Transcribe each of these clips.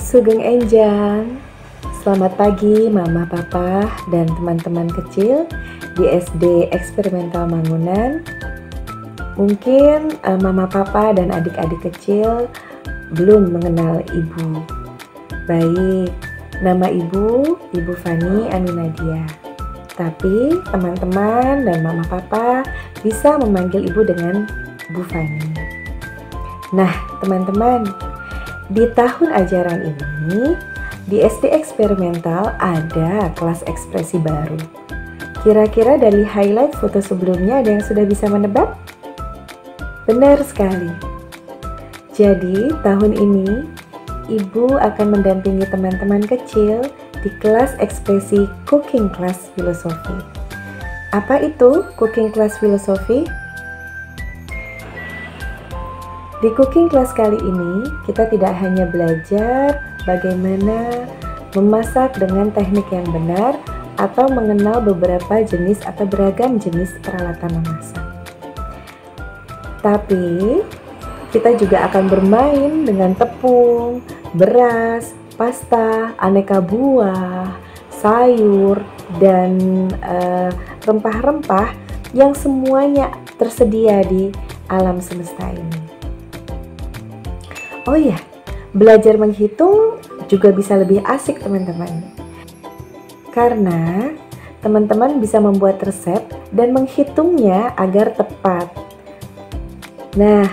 Sugeng Enjang, selamat pagi Mama, Papa, dan teman-teman kecil di SD Eksperimental Mangunan. Mungkin Mama, Papa, dan adik-adik kecil belum mengenal Ibu. Baik, nama Ibu Fani Aminadia. Tapi teman-teman dan Mama, Papa bisa memanggil Ibu dengan Bu Fani. Nah, teman-teman, di tahun ajaran ini, di SD Eksperimental ada kelas ekspresi baru. Kira-kira dari highlight foto sebelumnya ada yang sudah bisa menebak? Benar sekali. Jadi, tahun ini Ibu akan mendampingi teman-teman kecil di kelas ekspresi Cooking Class Filosofi. Apa itu Cooking Class Filosofi? Di cooking class kali ini, kita tidak hanya belajar bagaimana memasak dengan teknik yang benar atau mengenal beberapa jenis atau beragam jenis peralatan memasak. Tapi, kita juga akan bermain dengan tepung, beras, pasta, aneka buah, sayur, dan rempah-rempah yang semuanya tersedia di alam semesta ini. Oh iya, belajar menghitung juga bisa lebih asik teman-teman. Karena teman-teman bisa membuat resep dan menghitungnya agar tepat. Nah,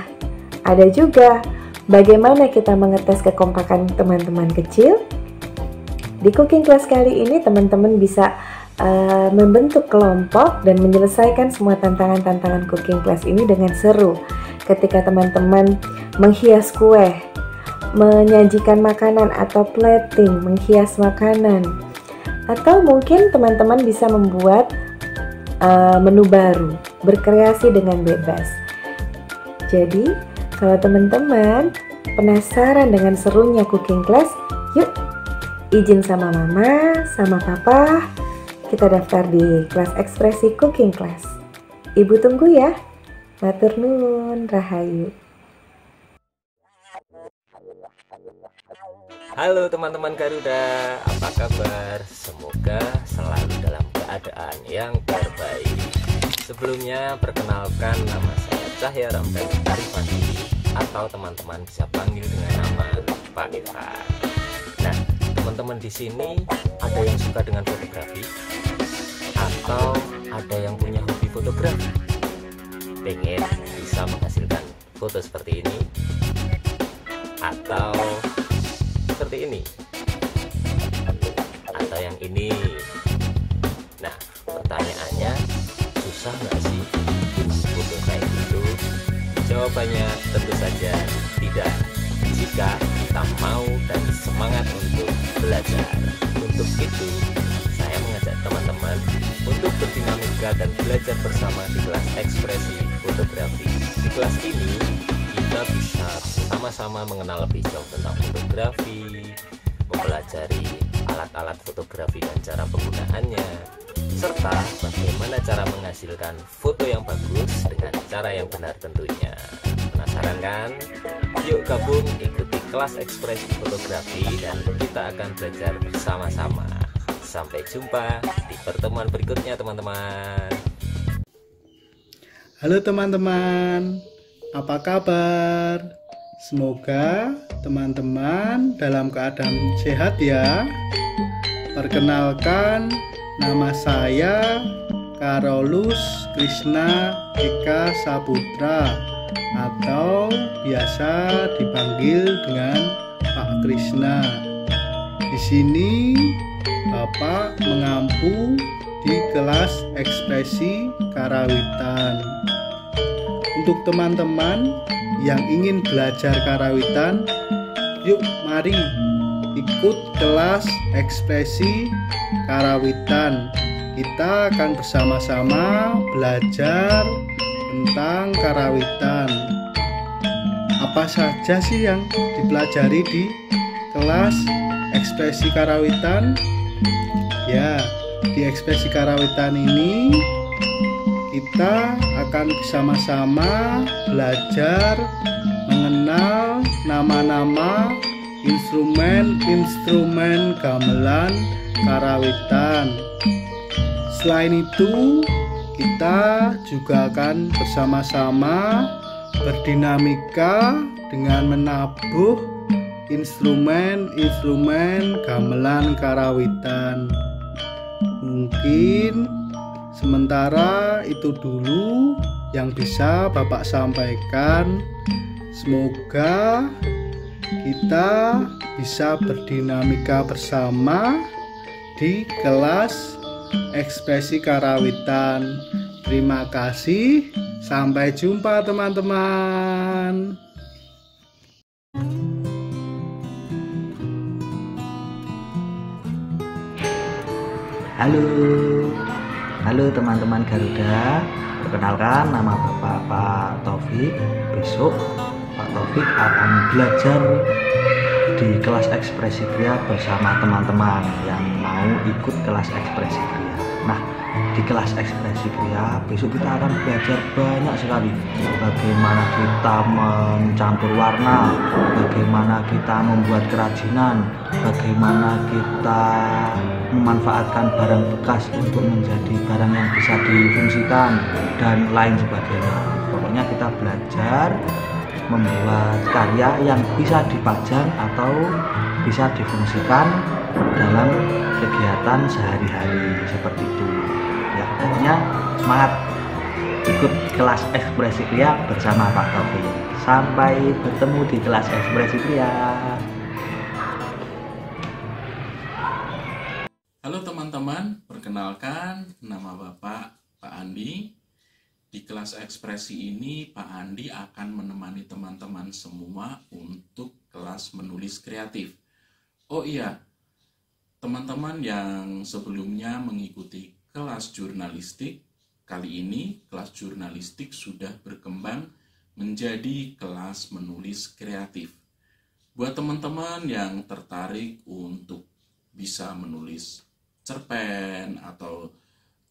ada juga bagaimana kita mengetes kekompakan teman-teman kecil. Di cooking class kali ini teman-teman bisa membentuk kelompok dan menyelesaikan semua tantangan-tantangan cooking class ini dengan seru. Ketika teman-teman menghias kue, menyajikan makanan atau plating, menghias makanan, atau mungkin teman-teman bisa membuat menu baru, berkreasi dengan bebas. Jadi, kalau teman-teman penasaran dengan serunya cooking class, yuk izin sama Mama, sama Papa, kita daftar di kelas ekspresi cooking class. Ibu tunggu ya. Matur nuwun, rahayu. Halo teman-teman Garuda, apa kabar? Semoga selalu dalam keadaan yang terbaik. Sebelumnya perkenalkan, nama saya Cahya Ramdhani Arifandi, atau teman-teman bisa panggil dengan nama Pak Irfan. Nah, teman-teman di sini ada yang suka dengan fotografi atau ada yang punya hobi fotografi? Pengen bisa menghasilkan foto seperti ini atau seperti ini atau yang ini. Nah, pertanyaannya, susah nggak sih bikin foto kayak gitu? Jawabannya tentu saja tidak, jika kita mau dan semangat untuk belajar. Untuk itu, saya mengajak teman-teman untuk berdinamika dan belajar bersama di kelas ekspresi fotografi. Di kelas ini kita bisa sama-sama mengenal lebih jauh tentang fotografi, mempelajari alat-alat fotografi dan cara penggunaannya, serta bagaimana cara menghasilkan foto yang bagus dengan cara yang benar tentunya. Penasaran kan? Yuk gabung ikuti kelas ekspresi fotografi dan kita akan belajar bersama-sama. Sampai jumpa di pertemuan berikutnya teman-teman. Halo teman-teman, apa kabar? Semoga teman-teman dalam keadaan sehat ya. Perkenalkan, nama saya Karolus Krishna Eka Saputra, atau biasa dipanggil dengan Pak Krishna. Di sini Bapak mengampu di kelas ekspresi karawitan. Untuk teman-teman yang ingin belajar karawitan, yuk mari ikut kelas ekspresi karawitan kita akan bersama-sama belajar tentang karawitan. Apa saja sih yang dipelajari di kelas ekspresi karawitan? Ya, di ekspresi karawitan ini kita akan bersama-sama belajar mengenal nama-nama instrumen-instrumen gamelan karawitan. Selain itu, kita juga akan bersama-sama berdinamika dengan menabuh instrumen-instrumen gamelan karawitan. Mungkin sementara itu dulu yang bisa Bapak sampaikan. Semoga kita bisa berdinamika bersama di kelas ekspresi karawitan. Terima kasih. Sampai jumpa teman-teman. Halo teman-teman Garuda. Perkenalkan, nama Bapak Pak Taufik. Besok Pak Taufik akan belajar di kelas ekspresi kriya bersama teman-teman yang mau ikut kelas ekspresi kriya. Nah, di kelas ekspresi kriya besok kita akan belajar banyak sekali, bagaimana kita mencampur warna, bagaimana kita membuat kerajinan, bagaimana kita memanfaatkan barang bekas untuk menjadi barang yang bisa difungsikan, dan lain sebagainya. Pokoknya kita belajar membuat karya yang bisa dipajang atau bisa difungsikan dalam kegiatan sehari-hari seperti itu. Ya, pokoknya semangat ikut kelas ekspresi kriya bersama Pak Taufik. Sampai bertemu di kelas ekspresi kriya. Halo teman-teman, perkenalkan nama Bapak Pak Andi. Di kelas ekspresi ini Pak Andi akan menemani teman-teman semua untuk kelas menulis kreatif. Oh iya, teman-teman yang sebelumnya mengikuti kelas jurnalistik, kali ini kelas jurnalistik sudah berkembang menjadi kelas menulis kreatif. Buat teman-teman yang tertarik untuk bisa menulis cerpen atau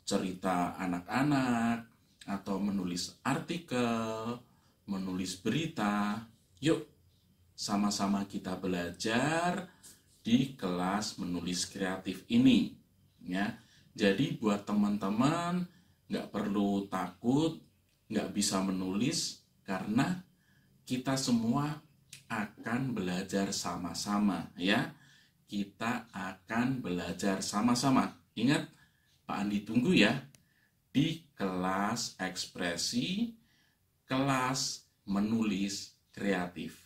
cerita anak-anak, atau menulis artikel, menulis berita, yuk sama-sama kita belajar di kelas menulis kreatif ini, ya. Jadi buat teman-teman nggak perlu takut nggak bisa menulis, karena kita semua akan belajar sama-sama, ya. Kita akan belajar sama-sama. Ingat, Pak Andi tunggu ya di kelas ekspresi, kelas menulis kreatif.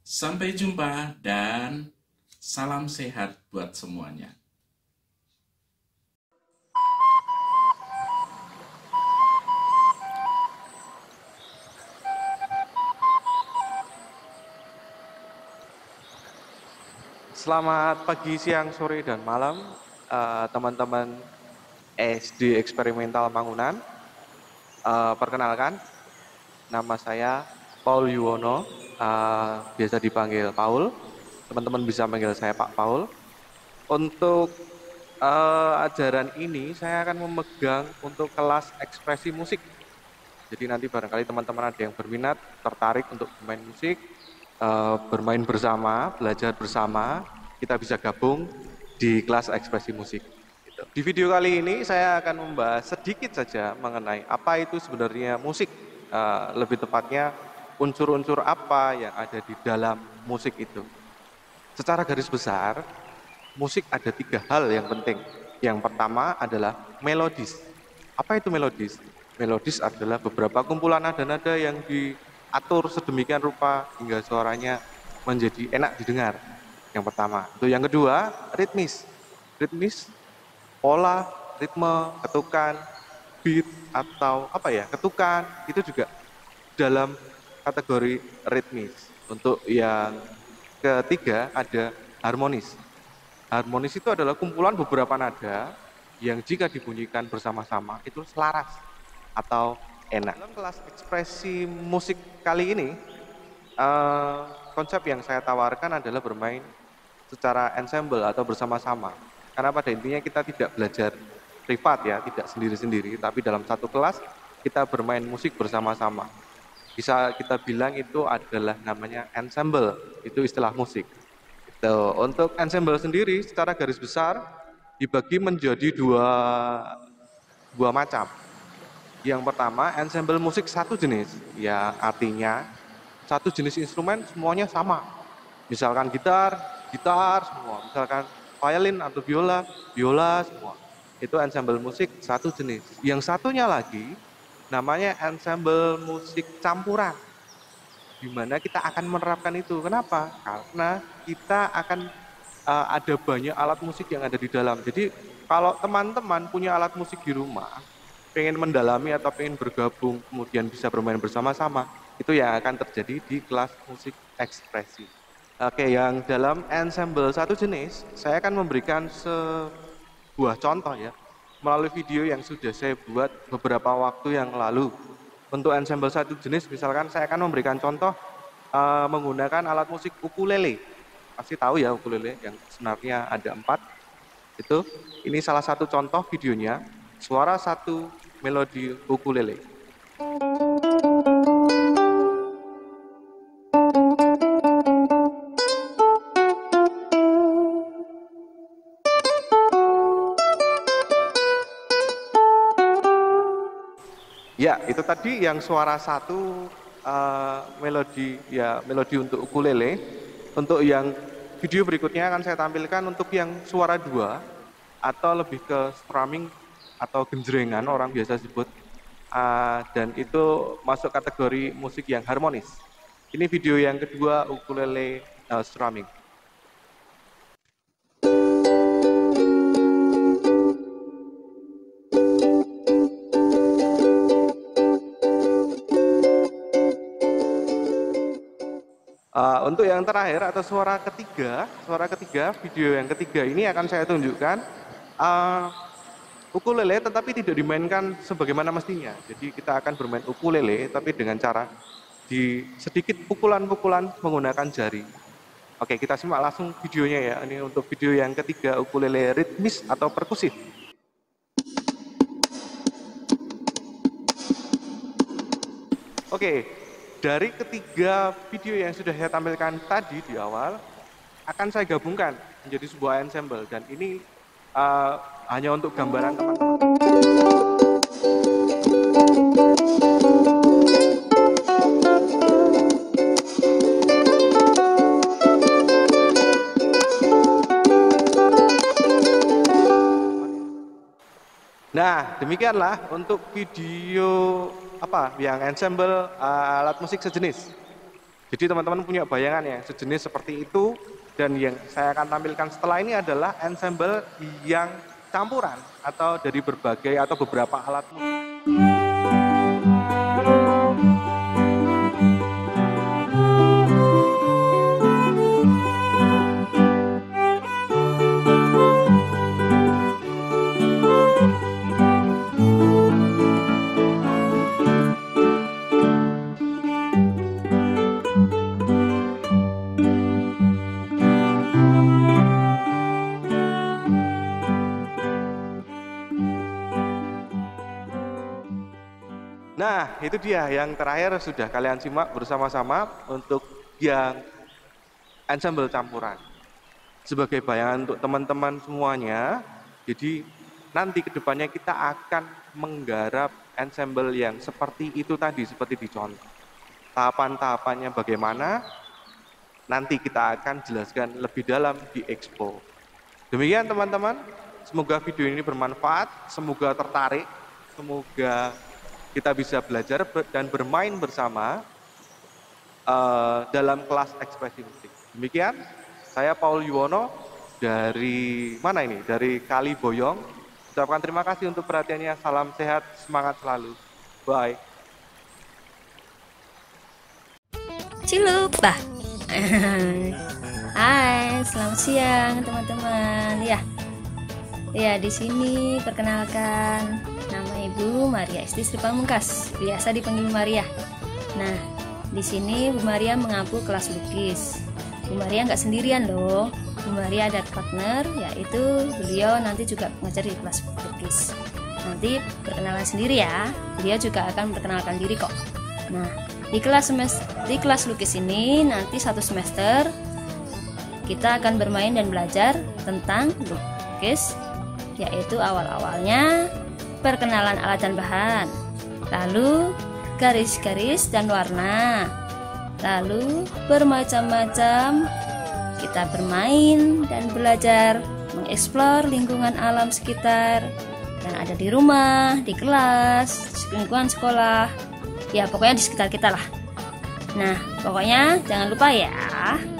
Sampai jumpa dan salam sehat buat semuanya. Selamat pagi, siang, sore, dan malam teman-teman SD Eksperimental Mangunan. Perkenalkan, nama saya Paul Yuwono, biasa dipanggil Paul. Teman-teman bisa panggil saya Pak Paul. Untuk ajaran ini saya akan memegang untuk kelas ekspresi musik. Jadi nanti barangkali teman-teman ada yang berminat, tertarik untuk bermain musik, bermain bersama, belajar bersama, kita bisa gabung di kelas ekspresi musik. Di video kali ini saya akan membahas sedikit saja mengenai apa itu sebenarnya musik, lebih tepatnya unsur-unsur apa yang ada di dalam musik itu. Secara garis besar, musik ada 3 hal yang penting. Yang pertama adalah melodis. Apa itu melodis? Melodis adalah beberapa kumpulan nada-nada yang diatur sedemikian rupa hingga suaranya menjadi enak didengar. Yang pertama. Itu yang kedua, ritmis. Ritmis, pola, ritme, ketukan, beat atau ketukan, itu juga dalam kategori ritmis. Untuk yang ketiga ada harmonis. Harmonis itu adalah kumpulan beberapa nada yang jika dibunyikan bersama-sama itu selaras atau enak. Dalam kelas ekspresi musik kali ini, konsep yang saya tawarkan adalah bermain secara ensemble atau bersama-sama. Karena pada intinya kita tidak belajar privat ya, tidak sendiri-sendiri, tapi dalam satu kelas kita bermain musik bersama-sama. Bisa kita bilang itu adalah namanya ensemble, itu istilah musik. Untuk ensemble sendiri secara garis besar dibagi menjadi dua macam. Yang pertama, ensemble musik satu jenis, ya artinya satu jenis instrumen semuanya sama. Misalkan gitar semua. Misalkan violin atau biola semua. Itu ensemble musik satu jenis. Yang satunya lagi namanya ensemble musik campuran. Di mana kita akan menerapkan itu. Kenapa? Karena kita akan ada banyak alat musik yang ada di dalam. Jadi kalau teman-teman punya alat musik di rumah, pengen mendalami atau pengen bergabung, kemudian bisa bermain bersama-sama, itu yang akan terjadi di kelas musik ekspresi. Oke, yang dalam ensemble satu jenis, saya akan memberikan sebuah contoh ya, melalui video yang sudah saya buat beberapa waktu yang lalu. Untuk ensemble satu jenis, misalkan saya akan memberikan contoh menggunakan alat musik ukulele. Pasti tahu ya ukulele yang sebenarnya ada 4. Ini salah satu contoh videonya, suara satu melodi ukulele. Ya, itu tadi yang suara satu melodi untuk ukulele. Untuk yang video berikutnya akan saya tampilkan untuk yang suara 2 atau lebih ke strumming atau genjrengan orang biasa sebut, dan itu masuk kategori musik yang harmonis. Ini video yang kedua ukulele strumming. Untuk yang terakhir atau suara ketiga, video yang ketiga ini akan saya tunjukkan ukulele tetapi tidak dimainkan sebagaimana mestinya. Jadi kita akan bermain ukulele tapi dengan cara di sedikit pukulan-pukulan menggunakan jari. Oke, kita simak langsung videonya ya. Ini untuk video yang ketiga ukulele ritmis atau perkusif. Oke, dari ketiga video yang sudah saya tampilkan tadi di awal, akan saya gabungkan menjadi sebuah ensemble, dan ini hanya untuk gambaran teman-teman. Nah, demikianlah untuk video yang ensemble alat musik sejenis. Jadi teman-teman punya bayangan ya, sejenis seperti itu, dan yang saya akan tampilkan setelah ini adalah ensemble yang campuran atau dari berbagai atau beberapa alat musik. Nah, itu dia yang terakhir sudah kalian simak bersama-sama untuk yang ensemble campuran. Sebagai bayangan untuk teman-teman semuanya, jadi nanti kedepannya kita akan menggarap ensemble yang seperti itu tadi, seperti di contoh. Tahapan-tahapannya bagaimana, nanti kita akan jelaskan lebih dalam di Expo. Demikian teman-teman, semoga video ini bermanfaat, semoga tertarik, semoga kita bisa belajar dan bermain bersama dalam kelas ekspresi musik. Demikian, saya Paul Yuwono dari mana ini? Dari Kali Boyong. Ucapkan terima kasih untuk perhatiannya. Salam sehat, semangat selalu. Bye. Cilupa. Hai, selamat siang teman-teman. Ya, Ya, di sini perkenalkan, nama Ibu Maria Esti Sri Pamungkas, biasa dipanggil Maria. Nah, di sini Bu Maria mengampu kelas lukis. Bu Maria nggak sendirian loh. Bu Maria ada partner, yaitu beliau nanti juga mengajar di kelas lukis. Nanti perkenalan sendiri ya. Beliau juga akan memperkenalkan diri kok. Nah, di kelas lukis ini nanti 1 semester kita akan bermain dan belajar tentang lukis, yaitu awal-awalnya perkenalan alat dan bahan, lalu garis-garis dan warna, lalu bermacam-macam kita bermain dan belajar mengeksplor lingkungan alam sekitar yang ada di rumah, di kelas, di lingkungan sekolah, ya pokoknya di sekitar kita lah. Nah, pokoknya jangan lupa ya,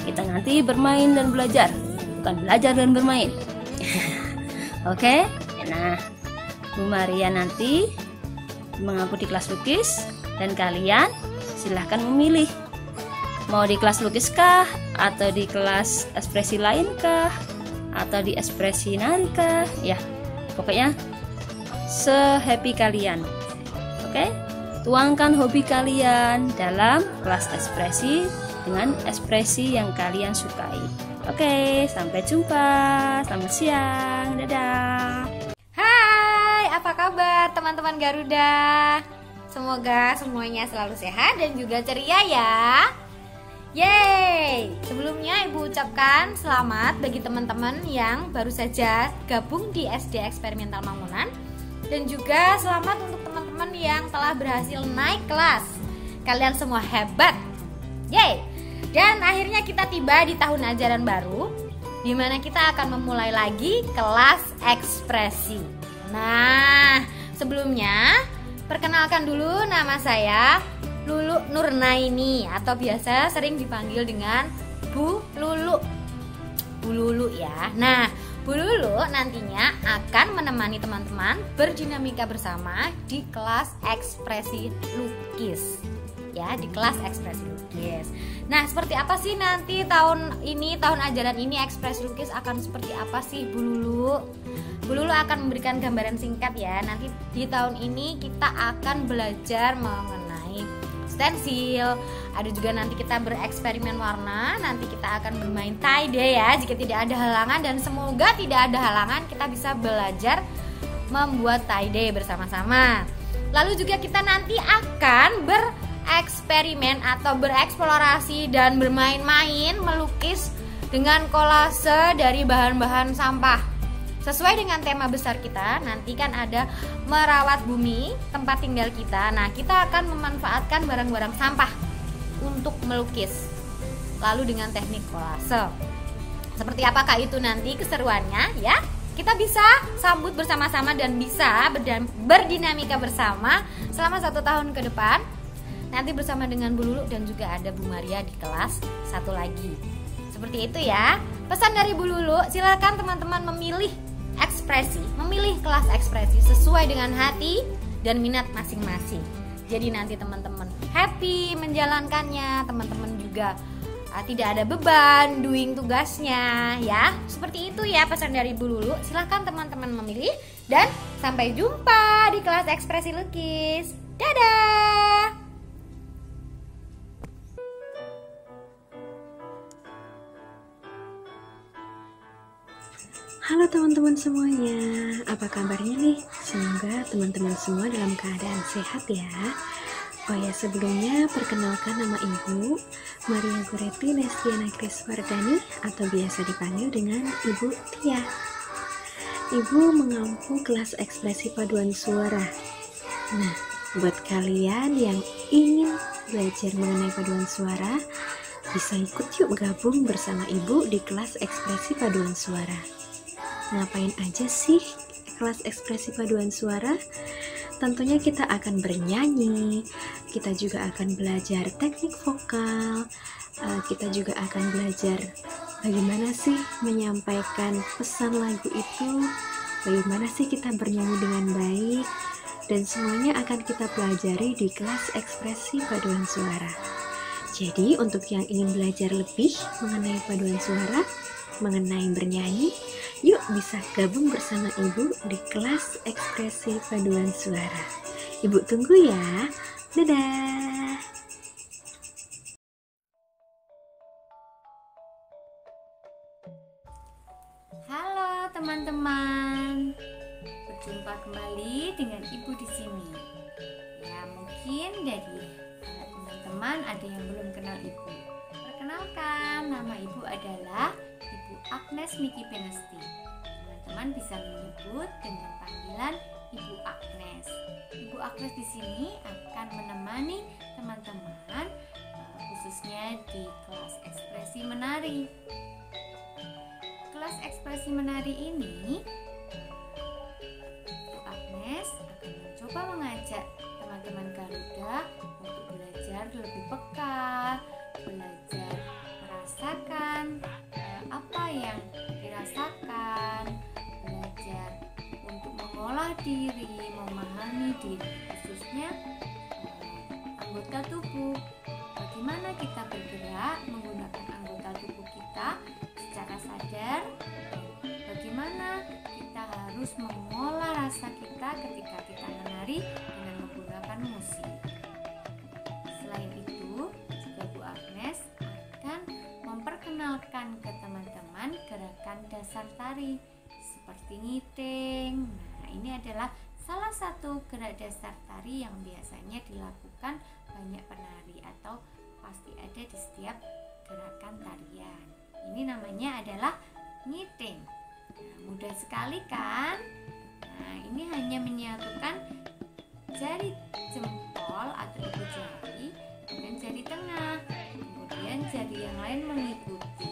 kita nanti bermain dan belajar, bukan belajar dan bermain. Oke, nah Bu Maria nanti mengampu di kelas lukis dan kalian silahkan memilih mau di kelas lukis kah, atau di kelas ekspresi lain kah, atau di ekspresi nari kah, ya pokoknya se-happy kalian. Oke, tuangkan hobi kalian dalam kelas ekspresi dengan ekspresi yang kalian sukai. Oke, sampai jumpa. Selamat siang. Dadah. Hai, apa kabar teman-teman Garuda? Semoga semuanya selalu sehat dan juga ceria ya. Yeay! Sebelumnya Ibu ucapkan selamat bagi teman-teman yang baru saja gabung di SD Eksperimental Mangunan, dan juga selamat untuk teman-teman yang telah berhasil naik kelas. Kalian semua hebat. Yeay! Dan akhirnya kita tiba di tahun ajaran baru, di mana kita akan memulai lagi kelas ekspresi. Nah, sebelumnya perkenalkan dulu, nama saya Lulu Nurnaini, atau biasa sering dipanggil dengan Bu Lulu. Bu Lulu ya. Nah, Bu Lulu nantinya akan menemani teman-teman berdinamika bersama di kelas ekspresi lukis. Ya, di kelas ekspresi lukis. Nah, seperti apa sih nanti tahun ajaran ini ekspresi lukis akan seperti apa sih Bu Lulu? Bu Lulu akan memberikan gambaran singkat ya. Nanti di tahun ini kita akan belajar mengenai stensil. Ada juga nanti kita bereksperimen warna. Nanti kita akan bermain tie-dye ya, jika tidak ada halangan, dan semoga tidak ada halangan kita bisa belajar membuat tie-dye bersama-sama. Lalu juga kita nanti akan bereksperimen atau bereksplorasi dan bermain-main melukis dengan kolase dari bahan-bahan sampah. Sesuai dengan tema besar kita, nanti kan ada merawat bumi, tempat tinggal kita. Nah, kita akan memanfaatkan barang-barang sampah untuk melukis. Lalu dengan teknik kolase. Seperti apakah itu nanti keseruannya ya? Kita bisa sambut bersama-sama dan bisa berdinamika bersama selama 1 tahun ke depan. Nanti bersama dengan Bu Lulu dan juga ada Bu Maria di kelas 1 lagi. Seperti itu ya. Pesan dari Bu Lulu, silakan teman-teman memilih kelas ekspresi sesuai dengan hati dan minat masing-masing. Jadi nanti teman-teman happy menjalankannya, teman-teman juga tidak ada beban doing tugasnya ya. Seperti itu ya pesan dari Bu Lulu. Silakan teman-teman memilih dan sampai jumpa di kelas ekspresi lukis. Dadah. Halo teman-teman semuanya, apa kabarnya nih? Semoga teman-teman semua dalam keadaan sehat ya. Oh ya, sebelumnya perkenalkan nama Ibu Maria Goretti Lestiana Kreswardani, atau biasa dipanggil dengan Ibu Tia. Ibu mengampu kelas ekspresi paduan suara. Nah, buat kalian yang ingin belajar mengenai paduan suara, bisa ikut yuk gabung bersama Ibu di kelas ekspresi paduan suara. Ngapain aja sih kelas ekspresi paduan suara? Tentunya kita akan bernyanyi, kita juga akan belajar teknik vokal, kita juga akan belajar bagaimana sih menyampaikan pesan lagu itu, bagaimana sih kita bernyanyi dengan baik, dan semuanya akan kita pelajari di kelas ekspresi paduan suara. Jadi untuk yang ingin belajar lebih mengenai paduan suara, mengenai bernyanyi, yuk bisa gabung bersama Ibu di kelas ekspresi paduan suara. Ibu tunggu ya. Dadah. Halo teman-teman, berjumpa kembali dengan Ibu di sini. Ya, mungkin dari teman-teman ada yang belum kenal Ibu. Perkenalkan, nama Ibu adalah Ibu Agnes Miki Penesti. Teman-teman bisa menyebut dengan panggilan Ibu Agnes. Ibu Agnes di sini akan menemani teman-teman khususnya di kelas ekspresi menari. Kelas ekspresi menari ini, Bu Agnes akan mencoba mengajak teman-teman Garuda untuk belajar lebih peka, belajar merasakan apa yang dirasakan, belajar untuk mengolah diri, memahami diri, khususnya anggota tubuh. Bagaimana kita bergerak menggunakan anggota tubuh kita secara sadar, bagaimana kita harus mengolah rasa kita ketika kita menari dengan menggunakan musik. Selain itu, juga Bu Agnes akan memperkenalkan ke teman-teman gerakan dasar tari seperti ngiting. Nah, ini adalah salah satu gerak dasar tari yang biasanya dilakukan banyak penari atau pasti ada di setiap gerakan tarian. Ini namanya adalah ngiting. Nah, mudah sekali kan? Nah, ini hanya menyatukan jari jempol atau ibu jari dengan jari tengah. Kemudian jari yang lain mengikuti.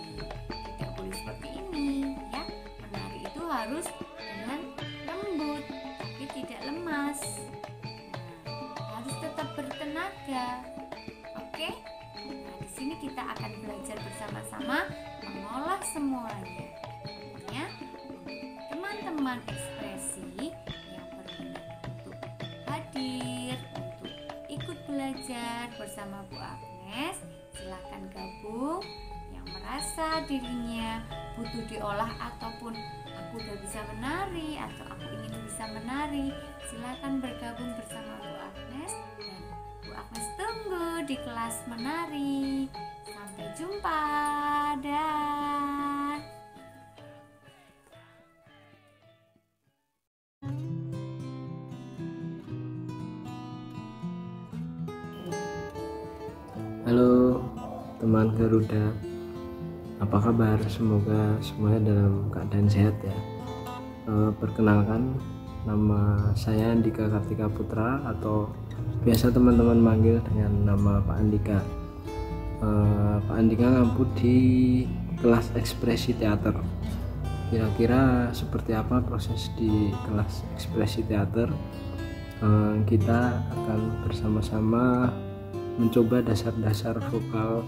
Tidak boleh seperti ini, ya. Menari itu harus dengan lembut, tapi tidak lemas. Nah, harus tetap bertenaga. Oke? Nah, di sini kita akan belajar bersama-sama mengolah semuanya. Ya, teman-teman ekspresi yang berminat untuk hadir, untuk ikut belajar bersama Bu Agnes, silakan gabung. Yang merasa dirinya butuh diolah ataupun aku udah bisa menari atau aku ingin bisa menari, silakan bergabung bersama Bu Agnes dan Bu Agnes tunggu di kelas menari. Sampai jumpa. Dah. Halo teman Garuda, apa kabar? Semoga semuanya dalam keadaan sehat ya. Perkenalkan, nama saya Andika Kartika Putra atau biasa teman-teman manggil dengan nama Pak Andika. Pak Andika ngampus di kelas ekspresi teater. Kira-kira seperti apa proses di kelas ekspresi teater? Kita akan bersama-sama mencoba dasar-dasar vokal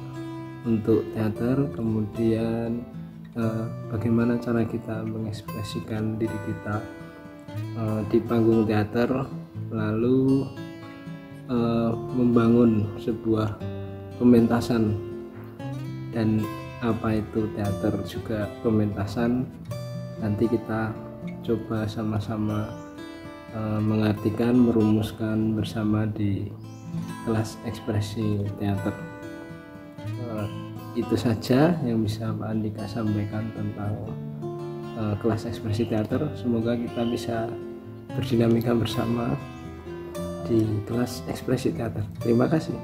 untuk teater, kemudian bagaimana cara kita mengekspresikan diri kita di panggung teater, lalu membangun sebuah pementasan. Dan apa itu teater juga pementasan, nanti kita coba sama-sama mengartikan, merumuskan bersama di kelas ekspresi teater. Itu saja yang bisa Pak Andika sampaikan tentang kelas ekspresi teater. Semoga kita bisa berdinamika bersama di kelas ekspresi teater. Terima kasih.